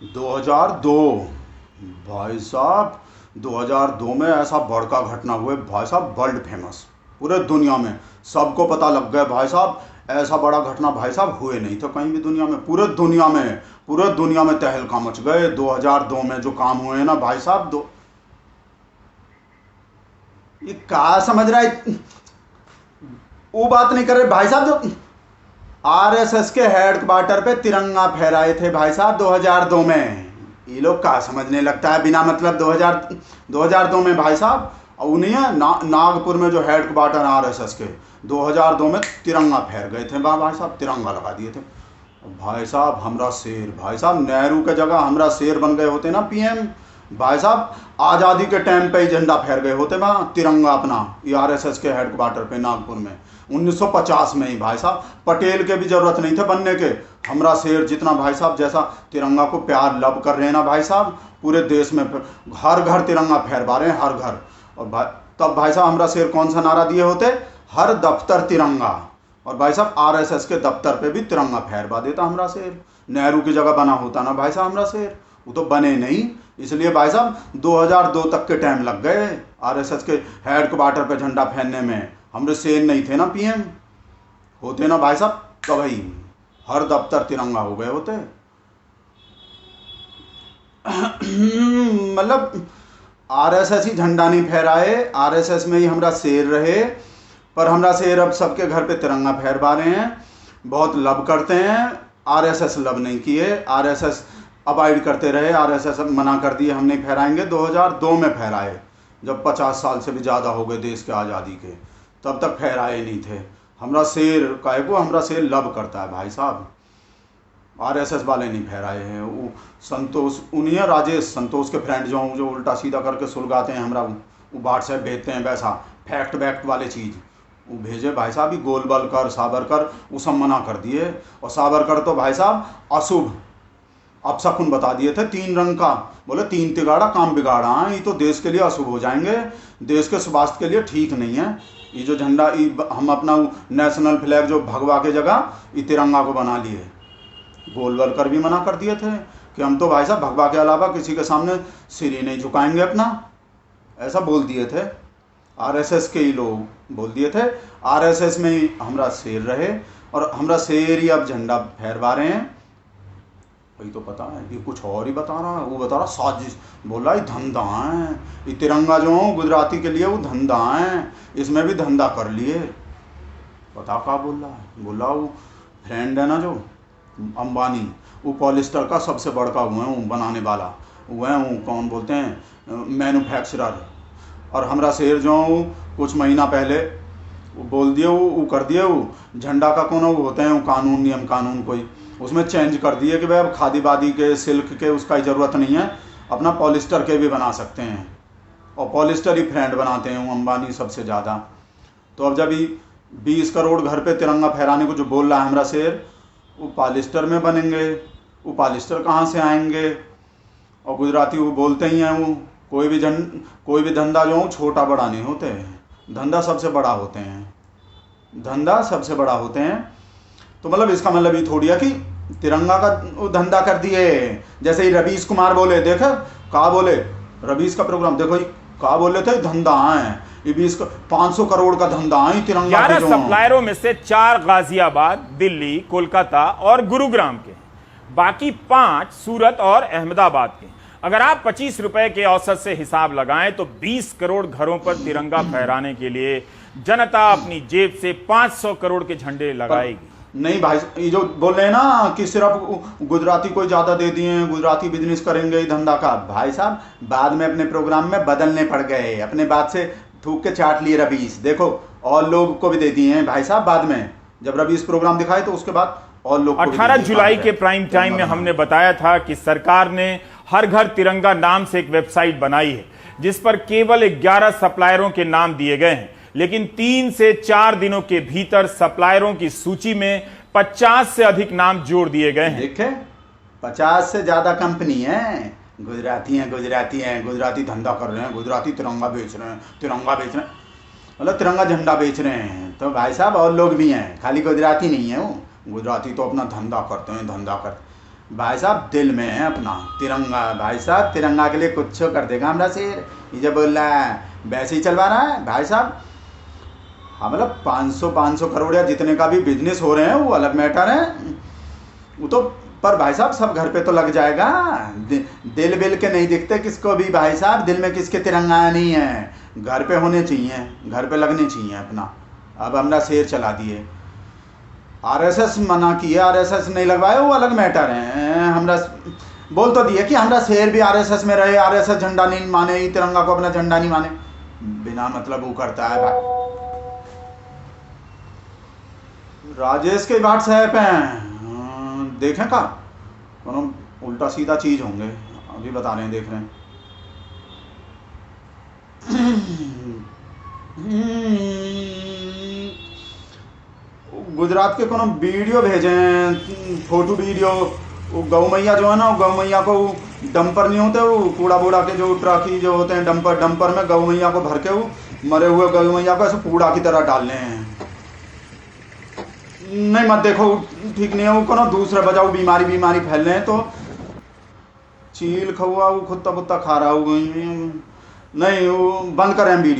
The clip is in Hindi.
2002 भाई साहब, 2002 में ऐसा बड़का घटना हुए भाई साहब, वर्ल्ड फेमस, पूरे दुनिया में सबको पता लग गया भाई साहब। ऐसा बड़ा घटना भाई साहब हुए नहीं था कहीं भी दुनिया में, पूरे दुनिया में तहलका मच गए 2002 में जो काम हुए ना भाई साहब। दो ये क्या समझ रहा है, वो बात नहीं कर रहे भाई साहब। जो आरएसएस के हेडक्वार्टर पे तिरंगा फहराए थे भाई साहब 2002 में, ये लोग क्या समझने लगता है बिना मतलब। 2002 में भाई साहब, और उन्हीं नागपुर में जो हेडक्वार्टर आरएसएस के, 2002 में तिरंगा फहर गए थे वहाँ भाई साहब, तिरंगा लगा दिए थे भाई साहब। हमरा शेर भाई साहब, नेहरू के जगह हमरा शेर बन गए होते ना पीएम भाई साहब। आज़ादी के टाइम पे ही झंडा फहर गए होते वहाँ तिरंगा अपना, ये आरएसएस के हेडक्वार्टर पे नागपुर में 1950 में ही भाई साहब। पटेल के भी जरूरत नहीं थे बनने के, हमरा शेर जितना भाई साहब जैसा तिरंगा को प्यार लब कर रहे हैं ना भाई साहब, पूरे देश में हर घर तिरंगा फहरवा रहे हैं, हर घर। और तब भाई साहब हमरा शेर कौन सा नारा दिए होते, हर दफ्तर तिरंगा। और भाई साहब आरएसएस के दफ्तर पे भी तिरंगा फहरवा देता हमरा शेर, नेहरू की जगह बना होता ना भाई साहब हमरा शेर। वो तो बने नहीं, इसलिए भाई साहब 2002 तक के टाइम लग गए आरएसएस के हेडक्वार्टर पे झंडा फहरने में। हमरे शेर नहीं थे ना पीएम, होते ना भाई साहब तो भाई हर दफ्तर तिरंगा हो गए होते। मतलब आरएसएस ही झंडा नहीं फहराए, आरएसएस में ही हमरा शेर रहे, पर हमरा शेर अब सबके घर पे तिरंगा फहरवा रहे हैं, बहुत लब करते हैं। आरएसएस लब नहीं किए, आरएसएस अवॉइड करते रहे, आरएसएस मना कर दिए हम नहीं फहराएंगे। 2002 में फहराए, जब 50 साल से भी ज़्यादा हो गए देश के आज़ादी के, तब तक फहराए नहीं थे। हमरा शेर काहे को, हमरा शेर लब करता है भाई साहब, आरएसएस वाले नहीं फहराए हैं। वो संतोष, उन्हीं राजेश संतोष के फ्रेंड जो उल्टा सीधा करके सुलगाते हैं हमरा, वो व्हाट्सएप भेजते हैं वैसा फैक्ट वैक्ट वाले चीज़ वो भेजे भाई साहब। ही गोलवलकर सावरकर वो सब मना कर दिए, और सावरकर तो भाई साहब अशुभ अपशकुन बता दिए थे, 3 रंग का, बोले 3 तिगाड़ा काम बिगाड़ा है, ये तो देश के लिए अशुभ हो जाएंगे, देश के स्वास्थ्य के लिए ठीक नहीं है। ये जो झंडा हम अपना नेशनल फ्लैग जो भगवा के जगह ये तिरंगा को बना लिए। गोलवलकर भी मना कर दिए थे कि हम तो भाई साहब भगवा के अलावा किसी के सामने सिर ही नहीं झुकाएंगे अपना, ऐसा बोल दिए थे। आरएसएस के ही लोग बोल दिए थे, आरएसएस में ही हमरा शेर रहे, और हमरा शेर ही अब झंडा फहरवा रहे हैं। वही तो पता है, ये कुछ और ही बता रहा है, वो बता रहा साजिश, बोल रहा है धंधा है, ये तिरंगा जो गुजराती के लिए वो धंधा है, इसमें भी धंधा कर लिए। पता क्या बोल रहा है, बोल रहा वो फ्रेंड है ना जो अंबानी, वो पॉलिस्टर का सबसे बड़का वो है, वो बनाने वाला वो है, वो कौन बोलते हैं मैन्युफैक्चरर। और हमरा शेर जो कुछ महीना पहले वो बोल दिए, वो कर दिए, वो झंडा का कौन वो होते हैं वो कानून नियम कानून कोई, उसमें चेंज कर दिए कि भाई अब खादी बादी के सिल्क के उसका ज़रूरत नहीं है, अपना पॉलिस्टर के भी बना सकते हैं, और पॉलिस्टर ही फ्रेंड बनाते हैं वो अंबानी सबसे ज़्यादा। तो अब जब 20 करोड़ घर पे तिरंगा फहराने को जो बोल रहा है हमरा शेर, वो पॉलिस्टर में बनेंगे, वो पॉलिस्टर कहाँ से आएंगे। और गुजराती वो बोलते ही हैं, वो कोई भी धंधा जो छोटा बड़ा नहीं होते हैं, धंधा सबसे बड़ा होते हैं, धंधा सबसे बड़ा होते हैं। तो मतलब इसका मतलब ये थोड़ी है कि तिरंगा का धंधा कर दिए। जैसे ही रवीश कुमार बोले, देखा कहा बोले रवीश का प्रोग्राम देखो, कहा बोले थे धंधा है, ये 500 करोड़ का धंधा है तिरंगा। 11 सप्लायरों में से 4 गाजियाबाद, दिल्ली, कोलकाता और गुरुग्राम के, बाकी 5 सूरत और अहमदाबाद के। अगर आप 25 रुपए के औसत से हिसाब लगाएं तो 20 करोड़ घरों पर तिरंगा फहराने के लिए जनता अपनी जेब से 500 करोड़ के झंडे लगाएगी। नहीं भाई, ये जो बोल रहे हैं ना कि सिर्फ गुजराती को ज्यादा दे दिए, गुजराती बिजनेस करेंगे धंधा का, भाई साहब बाद में अपने प्रोग्राम में बदलने पड़ गए, अपने बात से थूक के चाट लिए रवीश। देखो और लोग को भी दे दिए हैं भाई साहब, बाद में जब रवीश प्रोग्राम दिखाए तो उसके बाद और लोग 18 जुलाई के प्राइम टाइम में हमने बताया था कि सरकार ने हर घर तिरंगा नाम से एक वेबसाइट बनाई है, जिस पर केवल 11 सप्लायरों के नाम दिए गए हैं, लेकिन 3 से 4 दिनों के भीतर सप्लायरों की सूची में 50 से अधिक नाम जोड़ दिए गए हैं। देखे 50 से ज्यादा कंपनी है, गुजराती धंधा कर रहे हैं, गुजराती तिरंगा बेच रहे हैं, मतलब तिरंगा झंडा बेच रहे हैं। तो भाई साहब और लोग भी हैं, खाली गुजराती नहीं है, वो गुजराती तो अपना धंधा करते हैं, भाई साहब दिल में है अपना तिरंगा। भाई साहब तिरंगा के लिए कुछ कर देगा हमारा शेर। ये जब बोल रहा है वैसे ही चलवा रहा है भाई साहब। हाँ मतलब 500 करोड़ या जितने का भी बिजनेस हो रहे हैं वो अलग मैटर है, वो तो। पर भाई साहब सब घर पे तो लग जाएगा। दिल बिल के नहीं दिखते किसको भी भाई साहब, दिल में किसके तिरंगा नहीं है। घर पे होने चाहिए, घर पे लगने चाहिए अपना। अब हमरा शेर चला दिए, आरएसएस मना किए, आरएसएस नहीं लगवाए, वो अलग मैटर है। हमरा बोल तो दिए कि हमरा शेर भी आरएसएस में रहे, आरएसएस झंडा नहीं माने, तिरंगा को अपना झंडा नहीं माने, बिना मतलब वो करता है भाई। राजेश के व्हाट्सएप हैं, देखें का कौन उल्टा सीधा चीज होंगे, अभी बता रहे हैं, देख रहे हैं। गुजरात के कोनो वीडियो भेजे हैं, फोटो वीडियो। वो गौ मैया जो है ना, गौ मैया को डंपर नहीं होते, वो कूड़ा बूड़ा के जो ट्रकी जो होते हैं, डंपर में गौ मैया को भर के वो मरे हुए गौ मैया को ऐसे कूड़ा की तरह डालने हैं। नहीं मत देखो, ठीक नहीं है वो। कोनो दूसरा बजाओ, बीमारी फैलने हैं तो। चील खौआ वो कुत्ता खा रहा हो, नहीं वो बंद करें वीडियो।